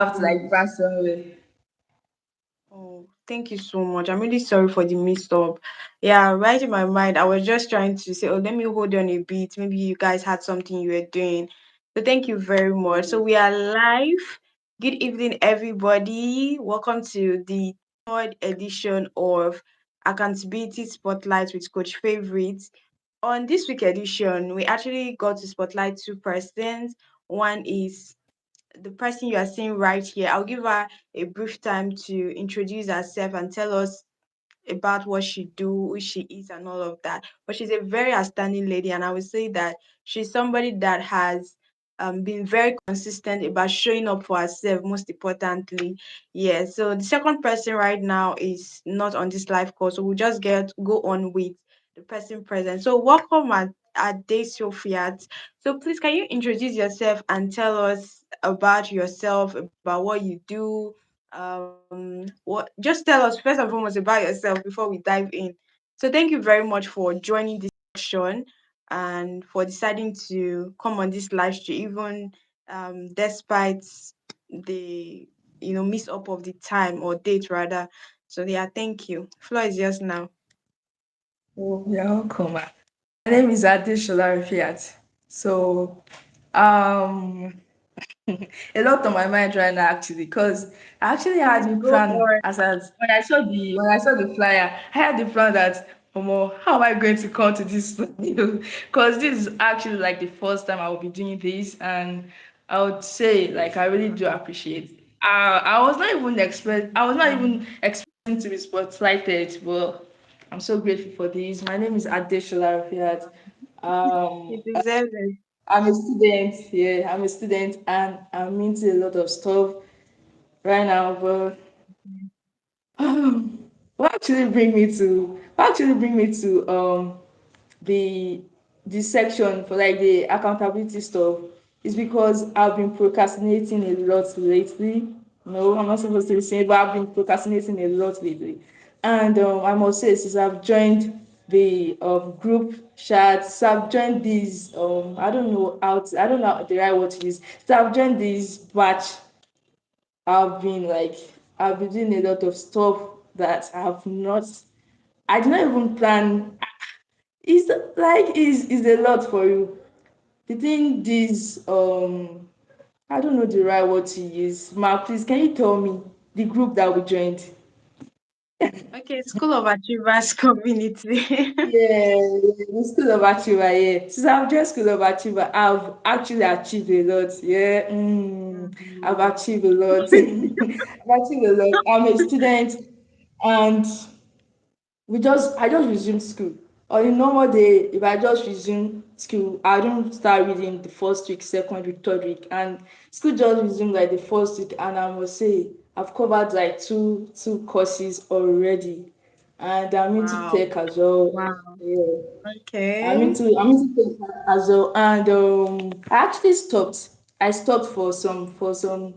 have to like pass somewhere. Oh, thank you so much. I'm really sorry for the mix up. Yeah, right in my mind, I was just trying to say, oh, let me hold on a bit. Maybe you guys had something you were doing. So thank you very much. So we are live. Good evening, everybody. Welcome to the third edition of Accountability Spotlight with Coach Favorite. On this week edition, we actually got to spotlight two persons. One is the person you are seeing right here. I'll give her a brief time to introduce herself and tell us about what she do, who she is, and all of that. But she's a very outstanding lady, and I would say that she's somebody that has been very consistent about showing up for herself. Most importantly, yeah. So the second person right now is not on this live call, so we'll just get go on with the person present. So welcome at Day Sophia. So please, can you introduce yourself and tell us about yourself, about what you do, what just tell us first and foremost about yourself before we dive in. So thank you very much for joining this session and for deciding to come on this live stream even despite the miss up of the time or date rather. So yeah, thank you. Floor is yours now. Oh, you're welcome. My name is Adesola Rofiay. So, um, a lot on my mind right now actually, because I actually had Please the go plan on. as when I saw the flyer, I had the plan that how am I going to come to this because this is actually like the first time I will be doing this, and I would say like I really do appreciate it. I was not even expecting to be spotlighted, but I'm so grateful for this. My name is Adeshola Rafiat. You Um, deserve it. I'm a student. Yeah, I'm a student, and I'm into a lot of stuff right now. But what actually bring me to the section for like the accountability stuff is because I've been procrastinating a lot lately. No, I'm not supposed to be saying, but I've been procrastinating a lot lately. And I must say, since I've joined the group chats, so I've joined these, I don't know the right word to use. So I've joined this batch. I've been like, I've been doing a lot of stuff that I did not even plan. It's like is a lot for you. The thing is, I don't know the right word to use. Ma, please, can you tell me the group that we joined? Okay, School of Achievers Community. Yeah, the School of Achiever, yeah. Since I've joined School of Achiever, I've actually achieved a lot. Yeah, I've Mhm. achieved a lot. I've achieved a lot. I'm a student, and I just resumed school. On a normal day, if I just resume school, I don't start reading the first week, second week, third week, and school just resumed like the first week, and I must say I've covered like two courses already, and I'm into Wow. tech as well. Wow. Yeah. Okay. I'm into tech as well, and I actually stopped. I stopped for some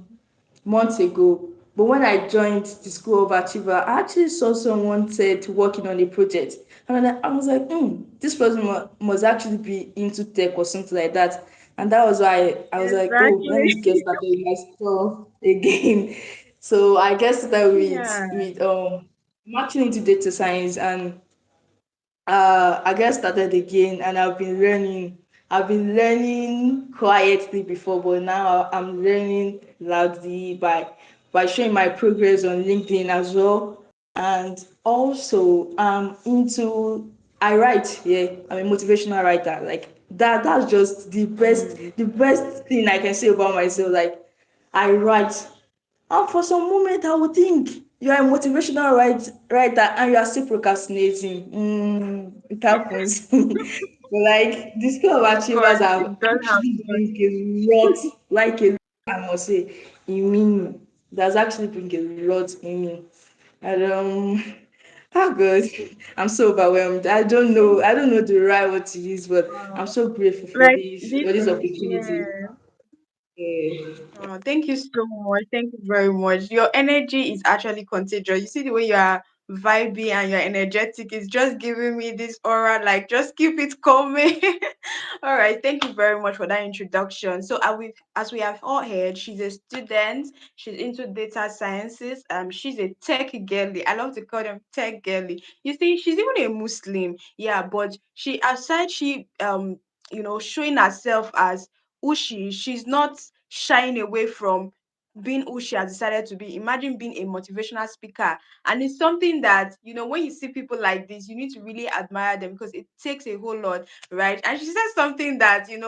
months ago. But when I joined the School of Achiever, I actually saw someone said working on a project. And I was like, this person must actually be into tech or something like that. And that was why I was like, oh, let Exactly. me get started with my stuff again. So I guess that Yeah. I'm actually into data science, and I get started again, and I've been learning quietly before, but now I'm learning loudly by showing my progress on LinkedIn as well. And also I write, yeah. I'm a motivational writer. Like that's just Mm. the best thing I can say about myself. Like I write, and for some moment, I would think you are a motivational writer and you are still procrastinating. It happens. But like the skill of Of course, achievers have it does actually happen. bring a lot, like a lot, I must say, in me. That's actually bring a lot in me. And how good. I'm so overwhelmed. I don't know the right word to use, but I'm Wow. so grateful Like for this, this opportunity. yeah. Yeah. Oh, thank you so much. Thank you very much. Your energy is actually contagious. You see the way you are vibey and you're energetic. It's just giving me this aura, like just keep it coming. All right, thank you very much for that introduction. So, as we have all heard, she's a student. She's into data sciences. She's a tech girly. I love to call them tech girly. You see, she's even a Muslim. Yeah, but she aside she showing herself as who she is, she's not shying away from being who she has decided to be. Imagine being a motivational speaker. And it's something that, when you see people like this, you need to really admire them because it takes a whole lot, right? And she said something that, you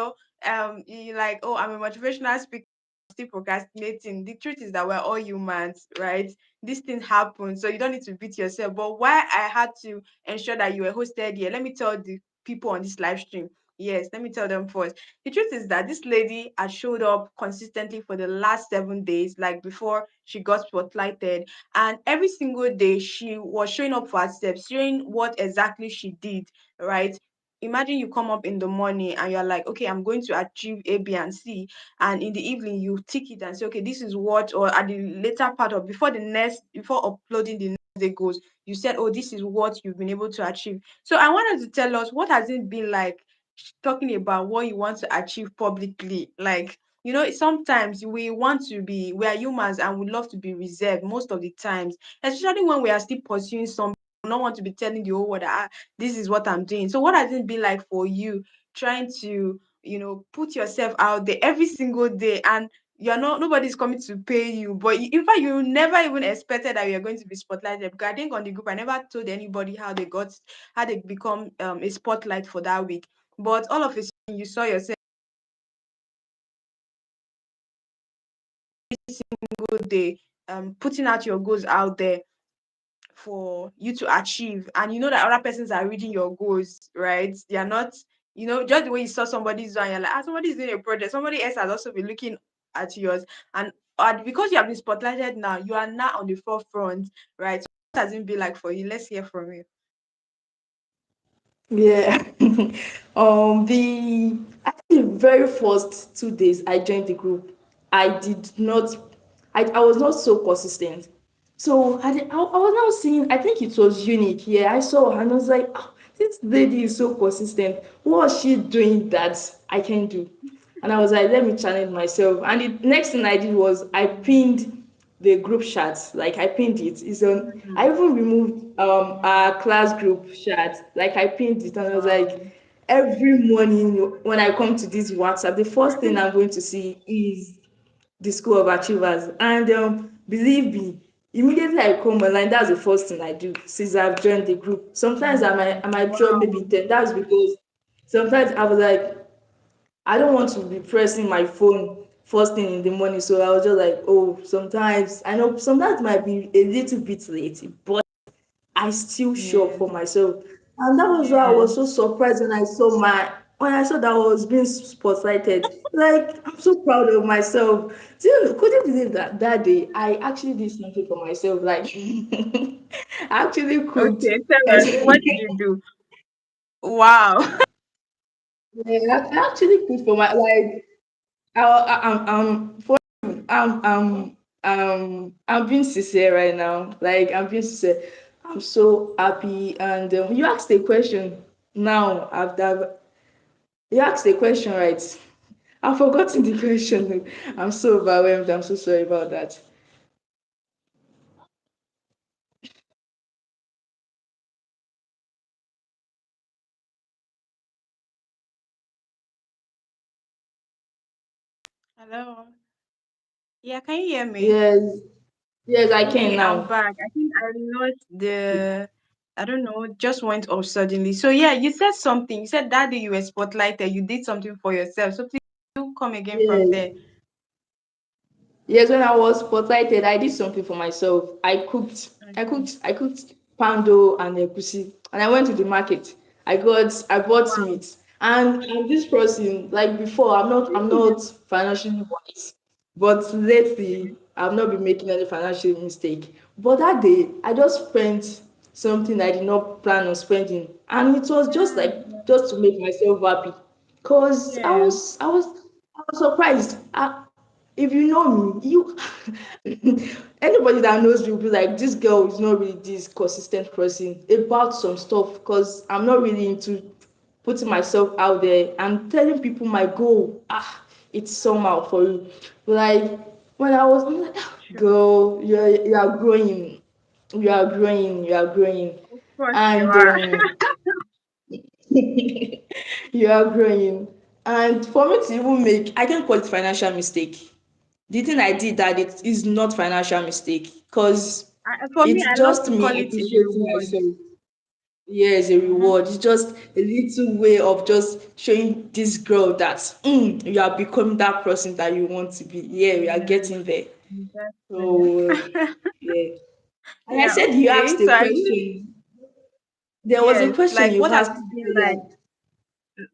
like, oh, I'm a motivational speaker, still procrastinating. The truth is that we're all humans, right? This thing happens, so you don't need to beat yourself. But why I had to ensure that you were hosted here, let me tell the people on this live stream. Yes, let me tell them first. The truth is that this lady has showed up consistently for the last 7 days, like before she got spotlighted. And every single day she was showing up for herself, showing what exactly she did, right? Imagine you come up in the morning and you're like, okay, I'm going to achieve A, B, and C. And in the evening, you tick it and say, okay, this is what, or at the later part of before uploading the next day goes, you said, oh, this is what you've been able to achieve. So I wanted to tell us, what has it been like talking about what you want to achieve publicly? Like, sometimes we are humans and we love to be reserved most of the times, especially when we are still pursuing something. We don't want to be telling the whole world that this is what I'm doing. So what has it been like for you trying to, put yourself out there every single day, and nobody's coming to pay you, but in fact you never even expected that you're going to be spotlighted? Because I think on the group I never told anybody how they become a spotlight for that week. But all of a sudden, you saw yourself good day, putting out your goals out there for you to achieve. And you know that other persons are reading your goals, right? They are not, just the way you saw somebody's doing, you're like, somebody's doing a project, somebody else has also been looking at yours. And because you have been spotlighted now, you are now on the forefront, right? So what has it been like for you? Let's hear from you. Yeah. The actually very first 2 days I joined the group, I did not, I was not so consistent. So I was now seeing, I think it was unique. Yeah, I saw her and I was like, oh, this lady is so consistent. What was she doing that I can do? And I was like, let me challenge myself. And the next thing I did was I pinned the group chat. Like I pinned it. It's on. I even removed our class group chat. Like I pinned it, and I was like, Wow. every morning when I come to this WhatsApp, the first thing I'm going to see is the School of Achievers. And believe me, immediately I come online, that's the first thing I do since I've joined the group. Sometimes I might drop maybe Wow. 10. That's because sometimes I was like, I don't want to be pressing my phone first thing in the morning. So I was just like, oh, sometimes I know sometimes it might be a little bit late, but I still show up Yes. for myself. And that was why I was Yes. so surprised when I saw that I was being spotlighted. Like I'm so proud of myself. Do you couldn't believe that that day I actually did something for myself. Like I actually cooked. Okay, tell us, what did you do? Wow. Yeah, I actually cooked for my like I'm being sincere right now. Like I'm being sincere. I'm so happy. And you asked a question now. After you asked a question, right? I've forgotten the question. I'm so overwhelmed. I'm so sorry about that. Hello. Yeah, can you hear me? Yes, yes, I can Okay, I'm now. back. I think I lost I don't know, just went off suddenly. So yeah, you said something. You said that day you were spotlighted, you did something for yourself. So please do come again from Yes. there. Yes, when I was spotlighted, I did something for myself. Okay. I cooked pando and egusi, and I went to the market. I bought Wow. meat, and this person, like before, I'm not financially wise, but lately I've not been making any financial mistake. But that day, I just spent something I did not plan on spending, and it was just Yeah. like just to make myself happy, cause Yeah. I was surprised. If you know me, you Anybody that knows me will be like, this girl is not really this consistent person about some stuff because I'm not really into putting myself out there and telling people my goal. It's somehow for you. Like when I'm like, Sure. girl, you are growing, you are growing, Of course you and are. you are growing. And for me to even make, I can call it financial mistake. The thing I did that it is not financial mistake because For me, it's I love just to call me it a appreciating reward. myself. Yes, a Mm-hmm. reward. It's just a little way of just showing this girl that you are becoming that person that you want to be. Yeah, we are Yeah, getting there. So exactly. yeah. And I Yeah, said you okay. asked So a I really, question. There was a yes, question like you what has asked it been earlier.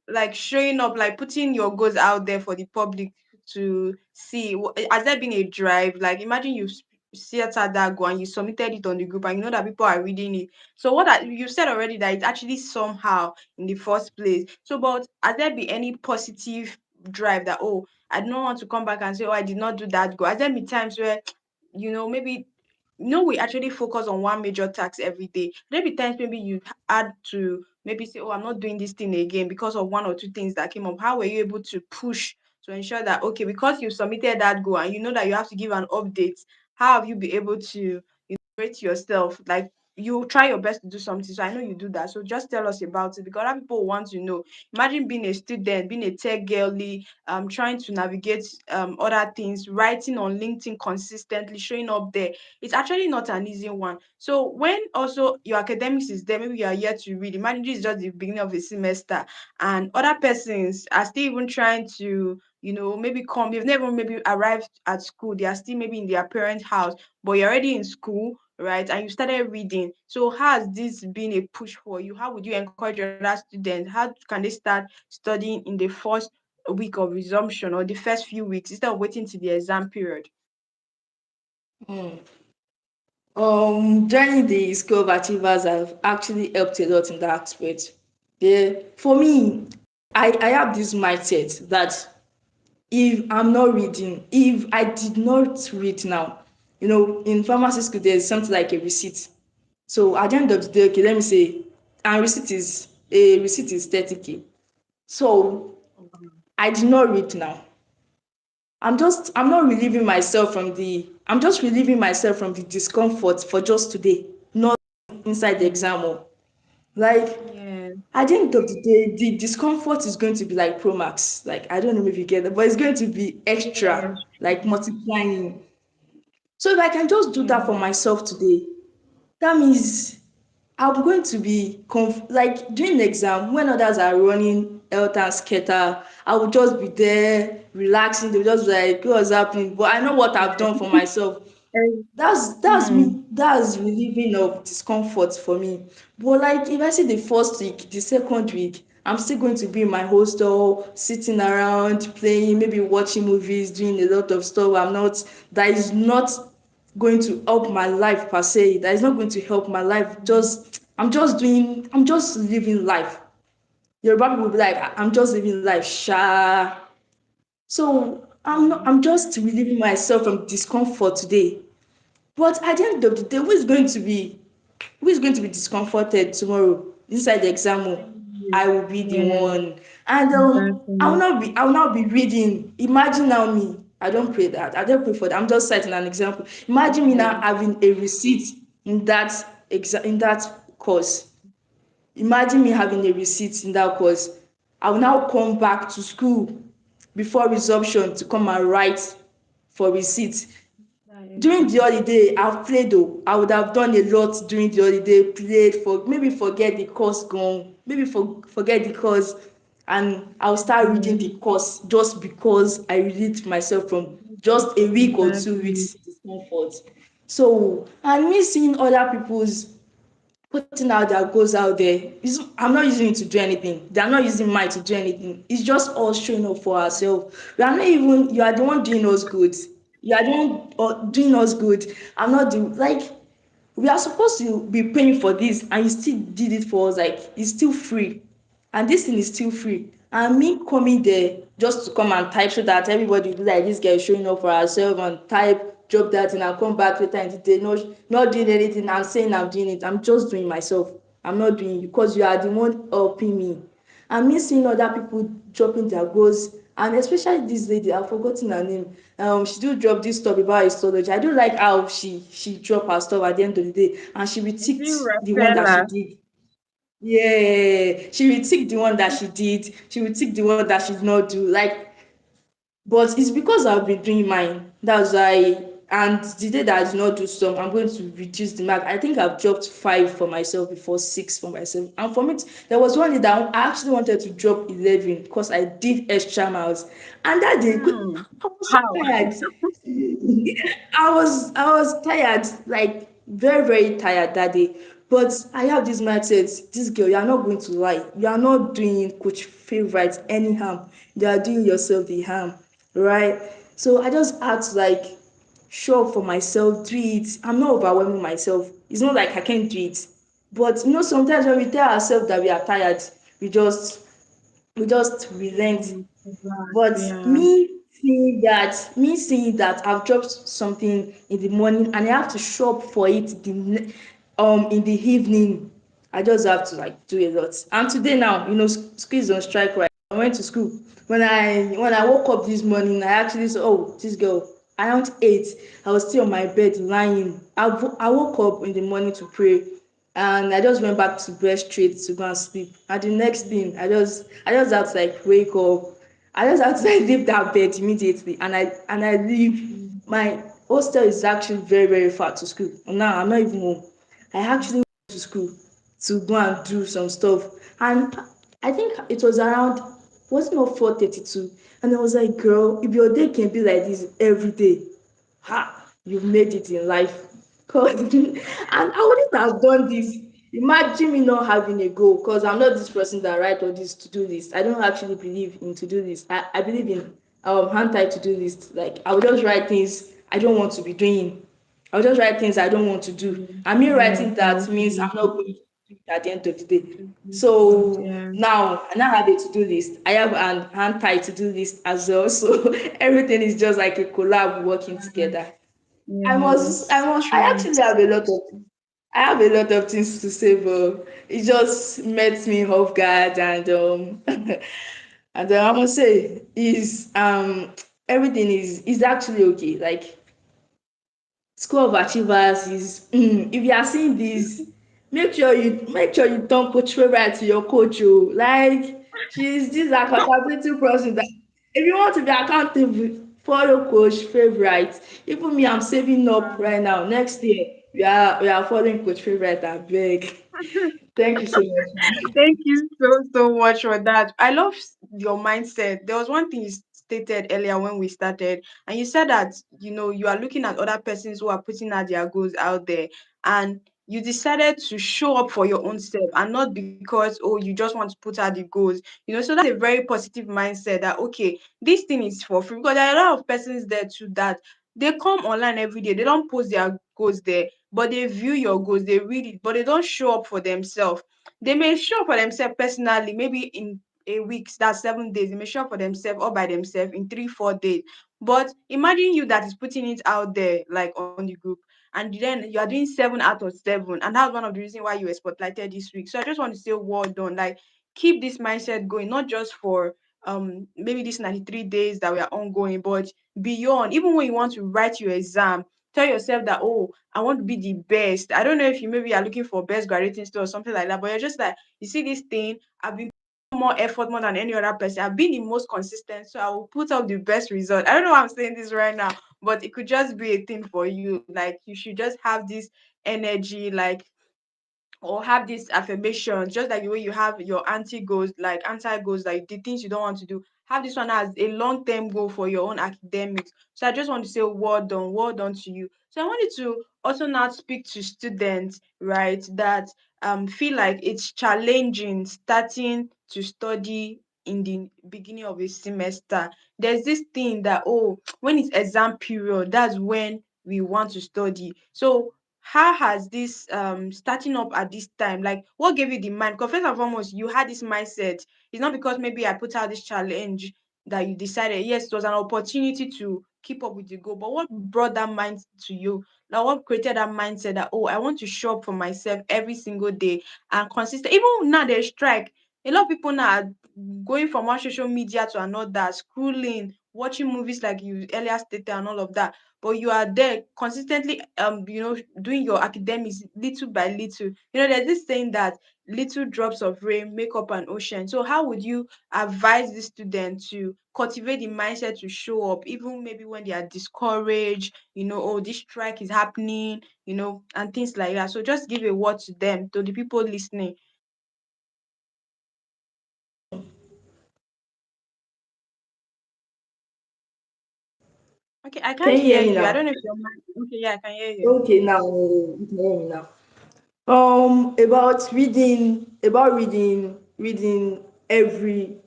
like showing up, like putting your goals out there for the public to see? Has there been a drive? Like imagine you set out that goal and you submitted it on the group and you know that people are reading it. So you said already that it's actually somehow in the first place. So but has there been any positive drive that, oh, I don't want to come back and say, oh, I did not do that goal? Has there been times where maybe we actually focus on one major task every day. There be times maybe you had to maybe say, oh, I'm not doing this thing again because of one or two things that came up. How were you able to push to ensure that, okay, because you submitted that goal and you know that you have to give an update, how have you been able to rate yourself? Like you try your best to do something. So I know you do that. So just tell us about it because other people want to know. Imagine being a student, being a tech girly, trying to navigate other things, writing on LinkedIn consistently, showing up there. It's actually not an easy one. So when also your academics is there, maybe you are here to read. Imagine this is just the beginning of a semester, and other persons are still even trying to, maybe come. They've never maybe arrived at school. They are still maybe in their parents' house, but you're already in school, right? And you started reading. So how has this been a push for you? How would you encourage other students? How can they start studying in the first week of resumption or the first few weeks instead of waiting till the exam period? Hmm. Joining the School of Achievers have actually helped a lot in that aspect. Yeah, for me, I have this mindset that if I'm not reading, if I did not read now, in pharmacy school there's something like a receipt. So at the end of the day, okay, let me say, and receipt is 30K. So I did not read now. I'm just relieving myself from the discomfort for just today, not inside the exam. Like Yeah, at the end of the day, the discomfort is going to be like Pro Max. Like I don't know if you get that, but it's going to be extra, yes, like multiplying. So if I can just do that for yeah, myself today, that means I'm going to be like during the exam when others are running elter skelter, I will just be there relaxing. They'll just be like, what's happening? But I know what I've done for myself. Eh, That's hmm, me. That's relieving of discomfort for me. But like if I see the first week, the second week, I'm still going to be in my hostel, sitting around, playing, maybe watching movies, doing a lot of stuff. That is not going to help my life per se. That is not going to help my life. I'm just living life. Yoruba people will be like, I'm just living life, sha. So yeah, I'm just relieving myself from discomfort today. But at the end of the day, who is going to be discomforted tomorrow inside the exam hall? yes, I will be the yeah, one. And exactly. I will not be reading. Imagine now me. I don't pray that. I don't pray for that. I'm just citing an example. Imagine me now Yeah, having a receipt in that course. Imagine me having a receipt in that course. I will now come back to school before resumption to come and write for receipt. that is During the true. holiday I've played o. I would have done a lot during the holiday, played, for maybe forget the course gone, maybe forget the course, and I'll start reading Yeah, the course just because I relieved myself from just a week or two exactly. weeks discomfort. So and me seeing other people's putting out their goals out there, I'm not using it to do anything. They are not using mine to do anything. It's just us showing up for ourselves. We are not even, you are the one doing us good. You are the one doing us good. I'm not doing, like, we are supposed to be paying for this and you still did it for us. Like, it's still free. And this thing is still free. And me coming there just to come and type so that everybody will be like, this girl is showing up for herself and type drop that thing, I'll come back later in the day, not doing anything. I'm saying I'm doing it. I'm just doing myself. I'm not doing it because you are the one helping me. And me seeing other people dropping their goals, and especially this lady, I've forgotten her name. She do drop this stuff about astrology. I do like how she drop her stuff at the end of the day, and she Is it reticked the one that she Rafella? did. Yeah, she will take the one that she did. She will take the one that she did not do. Like, but it's because I've been doing mine. That's why. And the day that I do not do some, I'm going to reduce the mark. I think I've dropped 5 for myself before, 6 for myself. And for me, there was one day that I actually wanted to drop 11 because I did extra miles. And that day, Hmm. I was so How? tired. I was tired, like very, very tired that day. But I have this mindset, this girl, you are not going to lie. You are not doing coach favorite any harm. You are doing yourself the harm, right? So I just had to like show up for myself, do it. I'm not overwhelming myself. It's not like I can't do it. But sometimes when we tell ourselves that we are tired, we just relent. Relax. But Yeah. me seeing that I've dropped something in the morning and I have to shop for it in the evening. I just have to like do a lot. And today now, school is on strike, right? I went to school. When I woke up this morning, I actually said, "Oh, this girl." Around 8, I was still on my bed lying. I woke up in the morning to pray, and I just went back to bed straight to go and sleep. And the next thing, I just had to like wake up. I just had to like leave that bed immediately, and I leave. My hostel is actually very, very far to school. Now I'm not even home. I actually went to school to go and do some stuff, and I think it was around, was it not 4:32? And I was like, girl, if your day can be like this every day, ha, you've made it in life. Cause and I wouldn't have done this. Imagine me not having a goal, because I'm not this person that write all this to do list. I don't actually believe in to do list. I believe in hand tied to do list. Like I will just write things I don't want to be doing. I'll just write things I don't want to do. And me writing that means I'm not going to do it at the end of the day. So Yeah. now I now have a to-do list. I have an hand-tied to-do list as well. So everything is just like a collab working together. Yes. I True. actually have a lot of things to say, but it just met me off guard, and I must say is everything is actually okay. Like School of Achievers is if you are seeing this, make sure you turn coach favorite to your coach. Oh, like she's this accountability person that if you want to be accountable, follow coach favorite. Even me, I'm saving up Wow. right now. Next year, we are following coach favorite. I beg. Thank you so much. Thank you so much for that. I love your mindset. There was one thing you stated earlier when we started, and you said that you are looking at other persons who are putting out their goals out there, and you decided to show up for your own self, and not because you just want to put out the goals. So that's a very positive mindset that okay, this thing is for free, because there are a lot of persons there too that they come online every day. They don't post their goals there, but they view your goals, they read it, but they don't show up for themselves. They may show up for themselves personally, maybe in a week, that's 7 days. They may show up for themselves all by themselves in 3, 4 days. But imagine you that is putting it out there like on the group, and then you are doing 7 out of 7, and that's one of the reasons why you were spotlighted this week. So I just want to say well done. Like keep this mindset going, not just for maybe these 93 days that we are ongoing, but beyond. Even when you want to write your exam, tell yourself that I want to be the best. I don't know if you maybe are looking for best graduating store or something like that, but you're just like, you see this thing, I've been more effort more than any other person. I've been the most consistent, so I will put up the best result. I don't know why I'm saying this right now, but it could just be a thing for you. Like you should just have this energy, like or have this affirmation, just like the way you have your anti goals, like anti goals, like the things you don't want to do. Have this one as a long term goal for your own academics. So I just want to say well done to you. So I wanted to also now speak to students, right, that feel like it's challenging starting to study in the beginning of a semester. There's this thing that when it's exam period, that's when we want to study. So how has this starting up at this time, like what gave you the mind? Because first and foremost, you had this mindset. It's not because maybe I put out this challenge that you decided, yes, it was an opportunity to keep up with the goal, but what brought that mind to you? Like what created that mindset that, oh, I want to show up for myself every single day and consistent. Even now there's strike. A lot of people now are going from one social media to another, scrolling, watching movies like you earlier stated and all of that. But you are there consistently, doing your academics little by little. There's this saying that little drops of rain make up an ocean. So how would you advise the student to cultivate the mindset to show up, even maybe when they are discouraged, oh, this strike is happening, and things like that. So just give a word to them, to the people listening. Okay, I Can can't you hear hear me you. I now? don't know if your mic. Okay, yeah, I can hear you. Okay, now you can hear me now. About reading every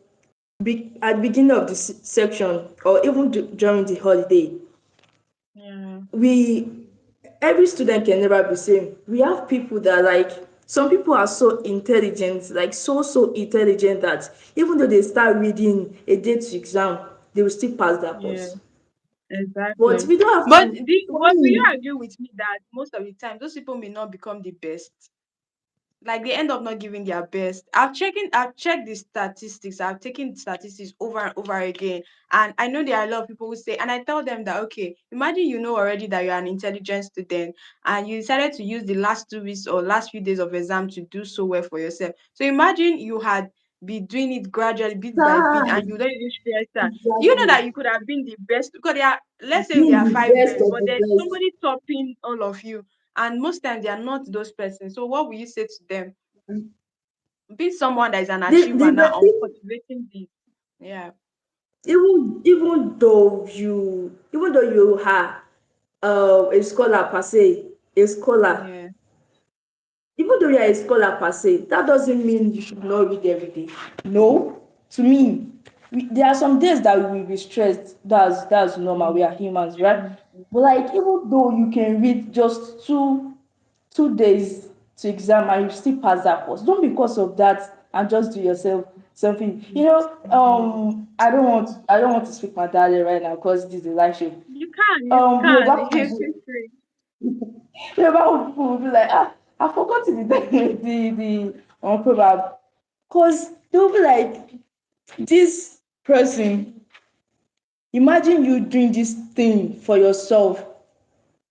at the beginning of the section, or even during the holiday. Yeah. We Every student can never be same. We have people that, like, some people are so intelligent, like so intelligent that even though they start reading a day to exam, they will still pass that Yeah, course. But exactly. we don't have But to. For do you me, agree with me that most of the time those people may not become the best? Like they end up not giving their best. I've checked the statistics, I've taken statistics over and over again. And I know there are a lot of people who say, and I tell them that, okay, imagine you know already that you're an intelligent student and you decided to use the last 2 weeks or last few days of exam to do so well for yourself. So imagine you had be doing it gradually, bit by bit, and you time don't even stress that. Do you know exactly that you could have been the best? Because there are, let's say there being are the five best best, of but the there's best. somebody topping all of you, and most times they are not those persons. So what will you say to them? Be someone that is an The achiever now on cultivating this. Yeah, even though you are a scholar per se, a scholar, yeah, even though you are a scholar per se, that doesn't mean you should not read every day. No, to me, there are some days that we will be stressed. That's normal. We yeah. are humans, right? But like, even though you can read just 2 days to exam and you still pass that course, don't because of that and just do yourself something. I don't want to speak my dialect right now because this is a live show. You can. Yoruba You people feel free. Yoruba people will be like, I forgot the proverb. Because they'll be like, this person, imagine you doing this thing for yourself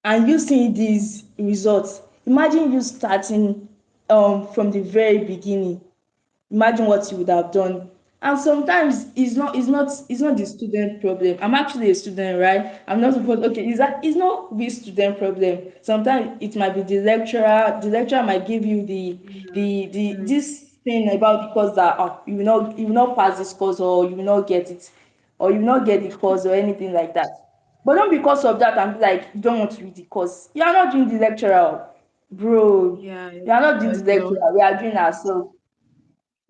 and you seeing these results. Imagine you starting from the very beginning. Imagine what you would have done. And sometimes it's not the student problem. I'm actually a student, right? I'm not supposed, okay, is that it's not the student problem. Sometimes it might be the lecturer might give you Yeah, the true. this thing about the course that, you will not pass this course, or you will not get it, or you will not get the course, or anything like that. But not because of that and be like, you don't want to read the course. You are not doing the lecturer, oh. Bro. Yeah, You are not doing the yourself. lecturer. We are doing ourselves.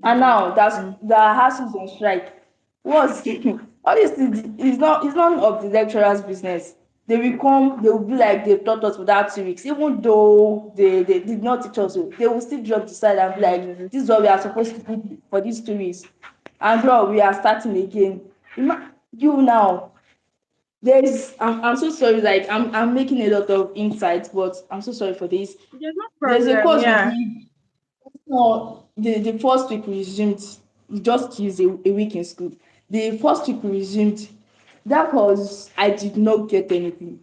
And Yeah, now that's true. the houses on strike. What's obviously it's none of the lecturers' business. They will come, they will be like they've taught us for that 2 weeks, even though they did not teach us well. They will still drop the side and be like, Yeah, this is what we are supposed to do for these 2 weeks. And bro, we are starting again. You now, I'm so sorry, like I'm making a lot of insights, but I'm so sorry for this. there's no There's a problem. course we Yeah, did. No, the first week we resumed. We just used a week in school. The first week we resumed. That course, I did not get anything.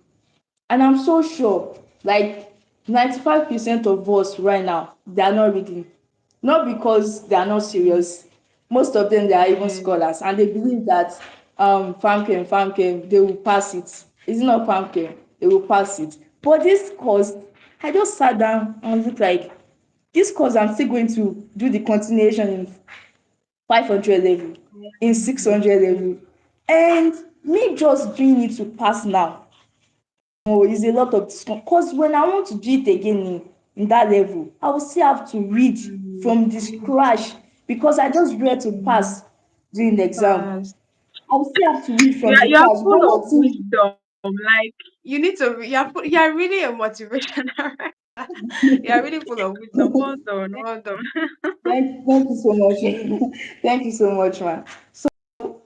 And I'm so sure, like 95% of us right now, they are not reading. Not because they are not serious. Most of them, they are even yeah, scholars, and they believe that farm they will pass it. It's not farm they will pass it. But this course, I just sat down and looked like, this course I'm still going to do the continuation in 500 level, in 600 level. And me just doing it to pass now, oh, it's a lot of discount. Because when I want to do it again in that level, I will still have to read mm, from the scratch, because I just read to mm, pass during the exam. fast. I will still have to read from the You're scratch. full But of one thing, wisdom. Like you need to. You're really a motivational. You're really full of wisdom. Well done. Well done. thank you so much. Thank you so much, man.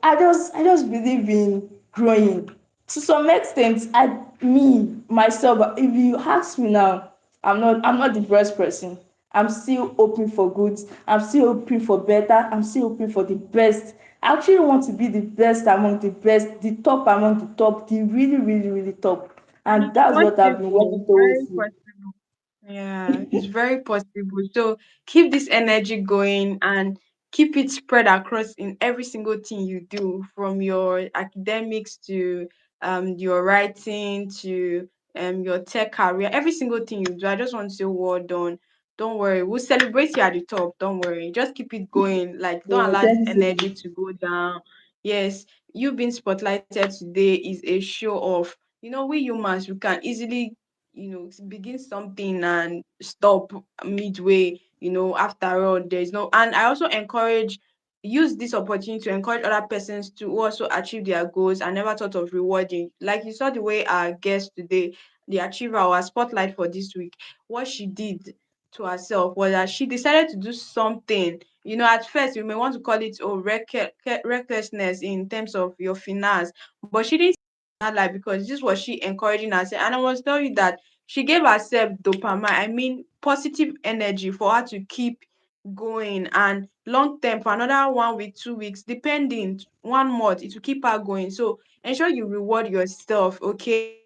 I just believe in growing. To some extent, I me myself, if you ask me now, I'm not the best person. I'm still hoping for good. I'm still hoping for better. I'm still hoping for the best. I actually want to be the best among the best, the top among the top, the really, really, really top. And And it's that's what I've been possible, working towards. very possible. Yeah, it's very possible. So keep this energy going and keep it spread across in every single thing you do, from your academics to your writing to your tech career, every single thing you do. I just want to say well done. Don't worry, we'll celebrate you at the top. Don't worry. Just keep it going. Like don't Yeah, allow this thank you so energy much. to go down. Yes, you being spotlighted today is a show of, we humans, we can easily, begin something and stop midway. After all, there's no. And I also encourage, use this opportunity to encourage other persons to also achieve their goals. I never thought of rewarding, like you saw the way our guest today, the achiever, our spotlight for this week, what she did to herself was that she decided to do something. At first you may want to call it, oh, recklessness in terms of your finance, but she didn't that life, because this was she encouraging herself. And I was telling you that she gave herself dopamine, I mean positive energy, for her to keep going. And long term, for another 1 week, 2 weeks, depending, 1 month, it will keep her going. So ensure you reward yourself, okay?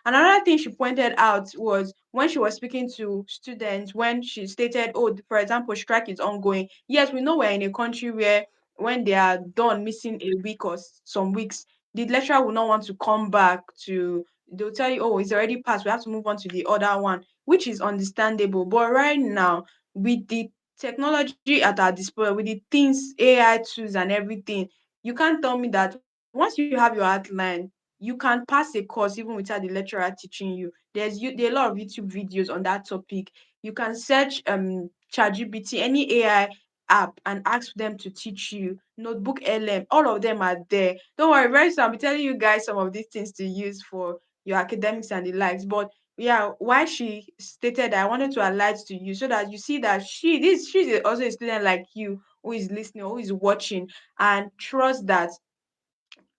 Another thing she pointed out was when she was speaking to students, when she stated, oh, for example, strike is ongoing. Yes, we know we're in a country where when they are done missing a week or some weeks, the lecturer will not want to come back to, they'll tell you, oh, it's already passed, we have to move on to the other one, which is understandable. But right now, with the technology at our disposal, with the things, AI tools and everything, you can't tell me that once you have your outline, you can pass a course even without the lecturer teaching you. There are a lot of YouTube videos on that topic. You can search ChatGPT, any AI app, and ask them to teach you. Notebook LM, all of them are there. Don't worry, very soon I'll be telling you guys some of these things to use for your academics and the likes. But yeah, why she stated that I wanted to highlight to you so that you see that she's also a student like you, who is listening, who is watching, and trust that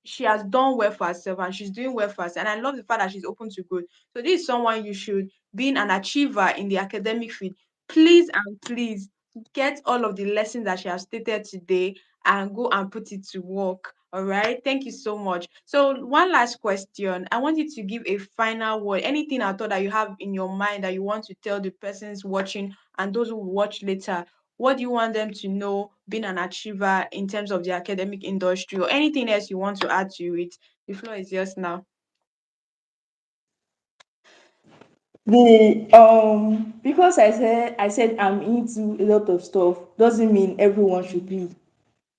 she has done well for herself and she's doing well for herself. And I love the fact that she's open to growth. So this is someone you should, being an achiever in the academic field, please and please get all of the lessons that she has stated today and go and put it to work. All right. Thank you so much. So one last question. I want you to give a final word. Anything at all that you have in your mind that you want to tell the persons watching and those who watch later, what do you want them to know, being an achiever in terms of the academic industry, or anything else you want to add to it? The floor is yours now. The because I said I'm into a lot of stuff doesn't mean everyone should Mm, be.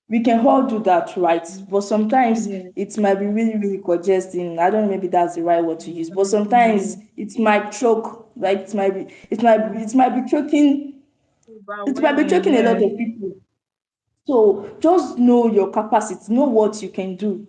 We can all do that, right? mm, But sometimes yes, it might be really, really congesting. I don't know, maybe that's the right word to use. But sometimes exactly. it might choke, like it might be choking a lot Yes. of people. So just know your capacity, know what you can do.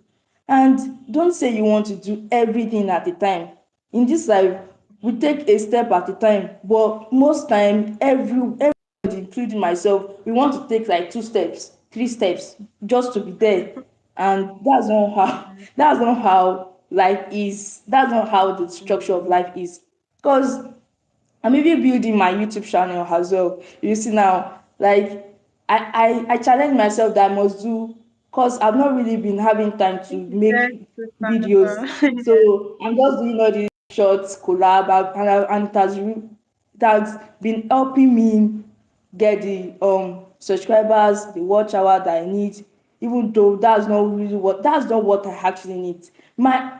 And don't say you want to do everything at a time. In this life, we take a step at a time, but most time, everybody, including myself, we want to take like 2 steps, 3 steps, just to be there. And that's not how that's not how life is. That's not how the structure of life is. Because I'm even building my YouTube channel as well. You see now, like I challenge myself that I must do, because I've not really been having time to Think you said make to videos. Yes. So I'm just doing all these shorts, collab, and it has been helping me get the subscribers, the watch hour that I need, even though that's not what I actually need.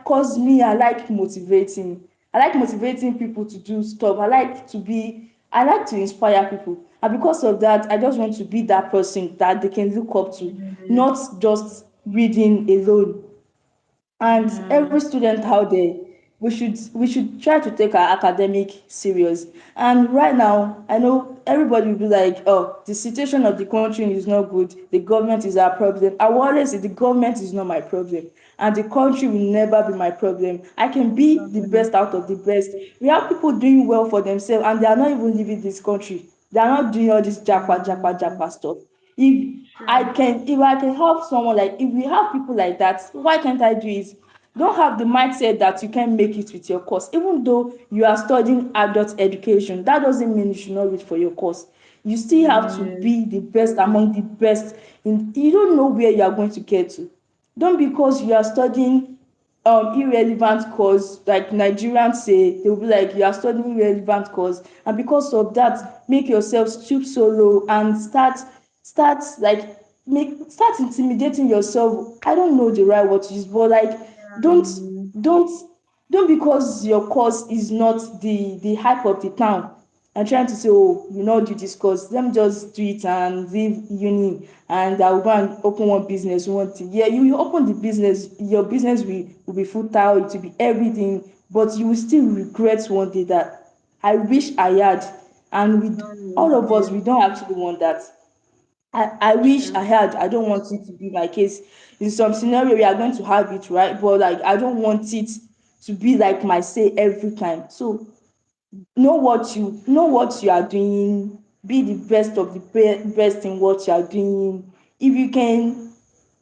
Cause me, I like motivating people to do stuff. I like to inspire people. And because of that, I just want to be that person that they can look up to, Mm, not just reading alone. And every mm, student out there, we should try to take our academic serious. And right now, I know everybody will be like, oh, the situation of the country is not good, the government is our problem. I will always say the government is not my problem, and the country will never be my problem. I can be the exactly. best out of the best. We have people doing well for themselves and they are not even leaving this country. They are not doing all this japa japa Mm, japa stuff. Sure. If I can help someone, like if we have people like that, why can't I do it? Don't have the mindset that you can make it with your course. Even though you are studying adult education, that doesn't mean you should not read for your course. You still have to Yes. be the best among the best. You don't know where you are going to get to. Don't, because you are studying irrelevant course, like Nigerians say, they will be like, you are studying irrelevant course, and because of that make yourself stoop so low and start like make start intimidating yourself. I don't know the right word to use, but like don't Um, don't don't, because your course is not the hype of the town, and trying to say, oh, you know, do this course, let me just do it and leave uni and I will go and open one business one thing. Yeah, you open the business, your business will be futile, it will be everything, but you will still regret one day that I wish I had. And with all of us, yes. we don't actually want that. I wish True. I had. I don't want it to be my case. In some scenario, we are going to have it, right? But like, I don't want it to be like my say every time. So know what you are doing. Be the best of the best in what you are doing. If you can,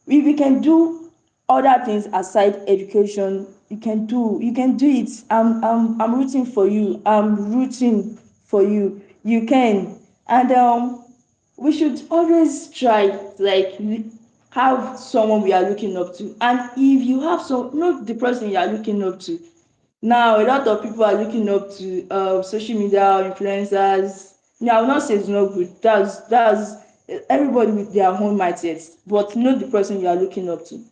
if you can do other things aside education, you can do it. I'm rooting for you. I'm rooting for you. You can. And we should always try, like, have someone we are looking up to. And if you have some, not the person you are looking up to. Now a lot of people are looking up to social media influencers. Me, I will not say it's not good. That's everybody with their own mindset, but know the person you are looking up to.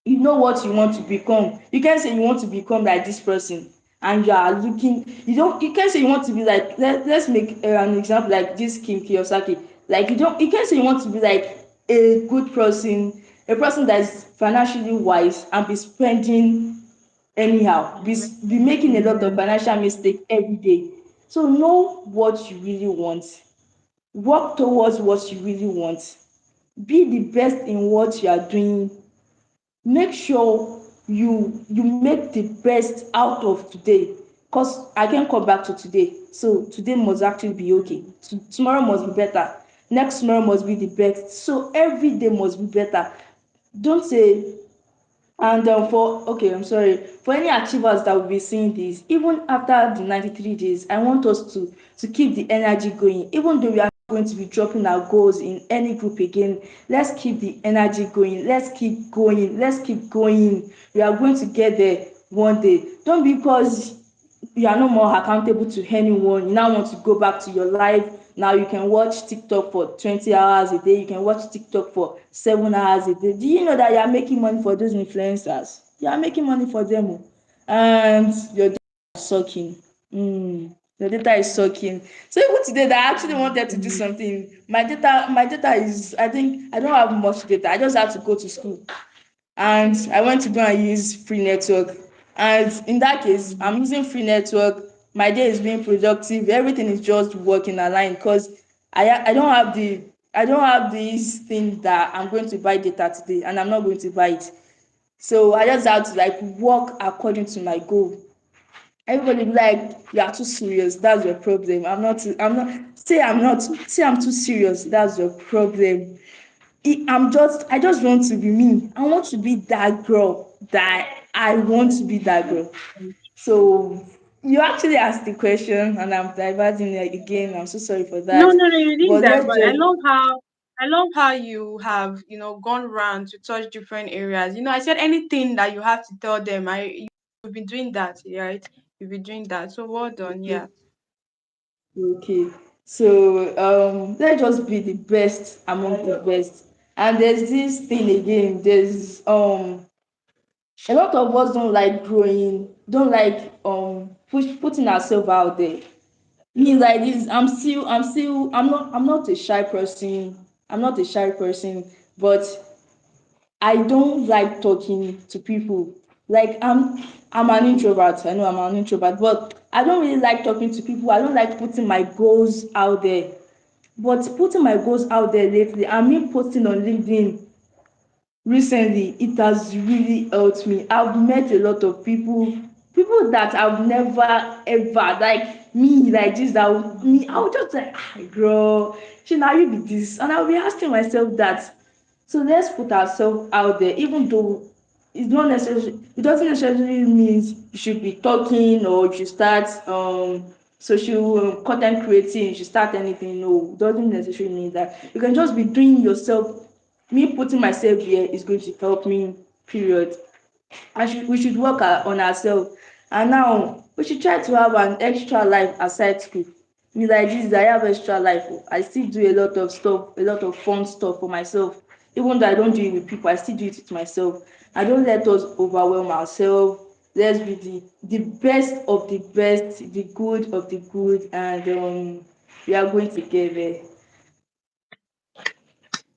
You know what you want to become. You can't say you want to become like this person and you are looking, you can't say you want to be like, let's make an example like this Kim Kiyosaki. Like, you can't say you want to be like a good person, a person that is financially wise and be spending anyhow, be making a lot of Yes. financial mistake every day. So know what you really want, work towards what you really want, be the best in what you are doing. Make sure you make the best out of today, because I can come back to today, so today must actually be okay. Tomorrow must be better, next tomorrow must be the best, so every day must be better. Don't say. And for okay, I'm sorry. For any achievers that will be seeing this, even after the 93 days, I want us to keep the energy going. Even though we are not going to be dropping our goals in any group again, let's keep the energy going. Let's keep going. Let's keep going. We are going to get there one day. Don't, because you are no more accountable to anyone, you now want to go back to your life. Now you can watch TikTok for 20 hours a day, you can watch TikTok for 7 hours a day. Do you know that you are making money for those influencers? You are making money for them o. And your data is sucking. Your data is sucking. So even today that I actually wanted to do something, my data is, I think I don't have much data. I just have to go to school and I went to go and use free network. And in that case, I'm using free network. My day is being productive. Everything is just working aligned, because I don't have this thing that I'm going to buy data today and I'm not going to buy it. So I just have to like work according to my goal. Everybody be like, you are too serious. That's your problem. I'm not. Say I'm not. Say I'm too serious. That's your problem. I just want to be me. I want to be that girl that I want to be that girl. So you actually asked the question and I'm diverting it again. I'm so sorry for No, that. no, no, you didn't But let's divert. just I love how you have, gone round to touch different areas. I said anything that you have to tell them. You've been doing that, right? You've been doing that. So well done, okay. yeah. Okay. So let's just be the best among the best. And there's this thing again, there's a lot of us don't like growing, don't like putting ourselves out there. Me like this, I'm not a shy person. I'm not a shy person, but I don't like talking to people. Like I'm an introvert. I know I'm an introvert, but I don't really like talking to people. I don't like putting my goals out there. But putting my goals out there lately, I mean posting on LinkedIn recently, it has really helped me. I've met a lot of people. people that I've never ever like me like this that me I would just like girl shey na you be this and I'll be asking myself that. So let's put ourselves out there even though it doesn't necessarily mean you should be talking or you should start social con creating you should start anything. No, it doesn't necessarily mean that. You can just be doing yourself. Me putting myself here is going to help me, period. And we should work on ourselves. And now we should try to have an extra life aside school. Me like this I have extra life o. I still do a lot of stuff, a lot of fun stuff for myself. Even though I don't do it with people, I still do it with myself. I don't let us overwhelm ourselves. Let's be the best of the best, the good of the good, and we are going to get there.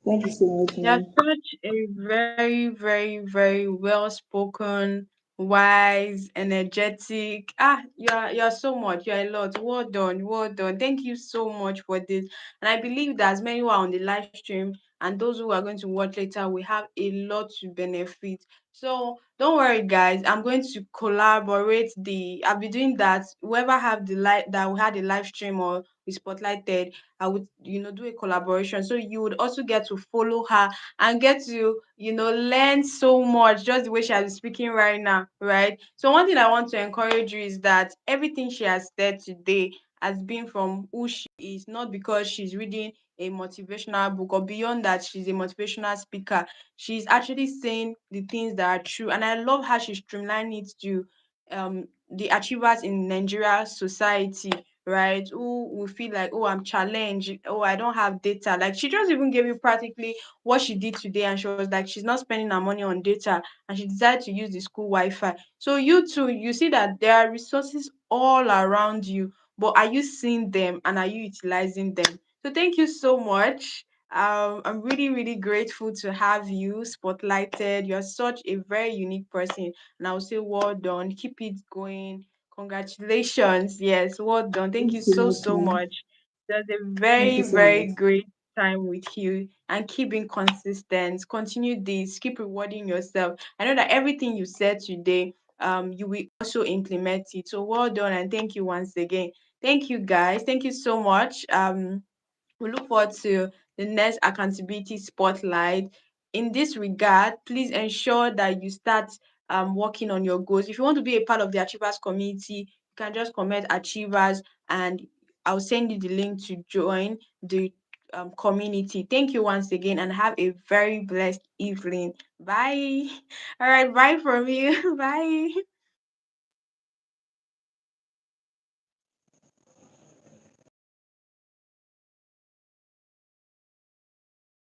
Thank you so much, You're man. such a very, very, very well spoken, wise, energetic. You're so much. You're a lot. Well done. Well done. Thank you so much for this. And I believe that as many who are on the live stream and those who are going to watch later, we have a lot to benefit. So don't worry, guys. I'm going to collaborate the. I'll be doing that. Whoever have the live that we had a live stream or we spotlighted, I would, do a collaboration. So you would also get to follow her and get to, learn so much just the way she has speaking right now, right? So one thing I want to encourage you is that everything she has said today has been from who she is, not because she's reading a motivational book or beyond that she's a motivational speaker. She's actually saying the things that are true. And I love how she streamlined it to the achievers in Nigeria society, right? Who will feel like, oh, I'm challenged, oh, I don't have data. Like she just even gave you practically what she did today, and she was like, she's not spending her money on data, and she decided to use the school Wi-Fi. So you too, you see that there are resources all around you, but are you seeing them and are you utilizing them? So thank you so much. I'm really, really grateful to have you spotlighted. You're such a very unique person, and I will say, well done. Keep it going. Congratulations. Yes, well done. Thank Thank you you so so, much, so man. much. It was a Thank very, you so very much. great time with you, and keep being consistent. Continue this. Keep rewarding yourself. I know that everything you said today, you will also implement it. So well done, and thank you once again. Thank you guys. Thank you so much. We look forward to the next accountability spotlight. In this regard, please ensure that you start working on your goals. If you want to be a part of the Achievers community, you can just comment Achievers and I'll send you the link to join the community. Thank you once again and have a very blessed evening. Bye. All right, bye from you. Bye.